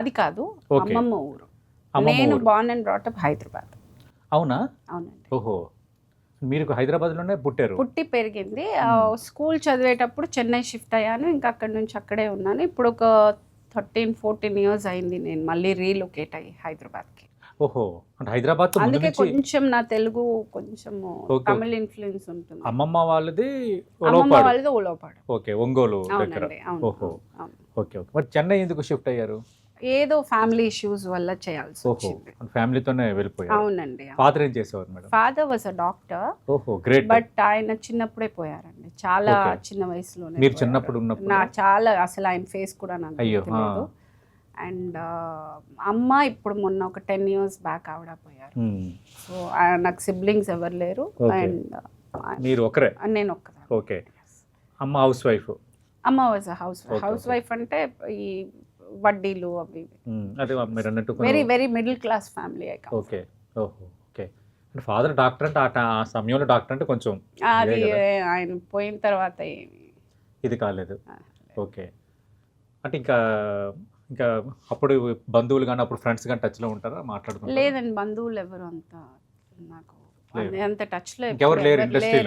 అది కాదు, ఓకే. అమ్మమ్మ ఊరు. అమ్మమ్మ నేను ఊరు. Born and brought up Hyderabad. అవునా? అవునండి. ఓహో! మీరు హైదరాబాద్‌లోనే పుట్టారు. పుట్టి పెరిగింది. స్కూల్ హ్మ్. చదివేటప్పుడు చెన్నై షిఫ్ట్ అయ్యాను. ఇంకా అక్కడి నుంచి అక్కడే ఉన్నాను. ఇప్పుడు ఒక 13, 14 ఇయర్స్ అయింది నేను మళ్ళీ రీలొకేట్ అయ్యి హైదరాబాద్‌కి. ఓహో! అంటే హైదరాబాద్‌తో ముందు అందుకే నుంచి కొంచెం నా తెలుగు కొంచెము ఓకే. తమిళ్ ఇన్‌ఫ్లూయెన్స్ ఉంటుంది. అమ్మమ్మ వాళ్ళది అమ్మమ్మ ఉలవపాడు. వాళ్ళది ఉలవపాడు. ఓకే. ఒంగోలు దగ్గర. అవునండి. అవును. ఓహో! అవును. అవును. ఓకే. ఓకే. మరి చెన్నై ఎందుకు షిఫ్ట్ అయ్యారు? ఏదో ఫ్యామిలీ ఇష్యూస్ వల్ల ఓహో! చేయాల్సొచ్చింది. ఫ్యామిలీతోనే వెళ్ళిపోయారు. అవునండి. అవును. ఫాదర్ ఏం చేసేవారు madam? Father was a doctor. ఓహో! గ్రేట్. బట్ ఆయన చిన్నప్పుడే పోయారండి. చాలా ఓకే. చిన్న వయసులోనే మీరు పోయారు. చిన్నప్పుడు ఉన్నప్పుడు? చాలా అసలు ఆయన ఫేస్ కూడా నాకు అయ్యో! గుర్తులేదు. అండ్ అమ్మ ఇప్పుడు మొన్న ఒక 10 ఇయర్స్ బ్యాక్ ఆవిడ పోయారు. సో నాకు సిబ్లింగ్స్ ఎవరు లేరు. ఓకే. అండ్ మీరు ఒకరే? నేను ఒక్కదాన్ని. ఓకే. అమ్మ హౌస్ వైఫ్. అమ్మ was house okay. House okay. Wife అంటే ఈ వడ్డీలు అవి అదే మీరన్నట్టు very very middle class family. Okay. ఓహో! ఓకే. అంటే ఫాదర్ డాక్టర్ అంటే ఆ సమయంలో డాక్టర్ అంటే కొంచెం ఇదే అది గదా! ఆయన పోయిన తర్వాత ఏమి ఇది కాలేదు. ఓకే. అంటే ఇంకా ఇంకా అప్పుడు బంధువులు గాని, అప్పుడు ఫ్రెండ్స్ గాని టచ్‌లో ఉంటారా? మాట్లాడుకుంటారా? లేదండి. బంధువులు ఎవరు అంత నాకు లేరు. అంత టచ్‌లో ఇంకెవరు లేరు ఎవరు ఇండస్ట్రీలో?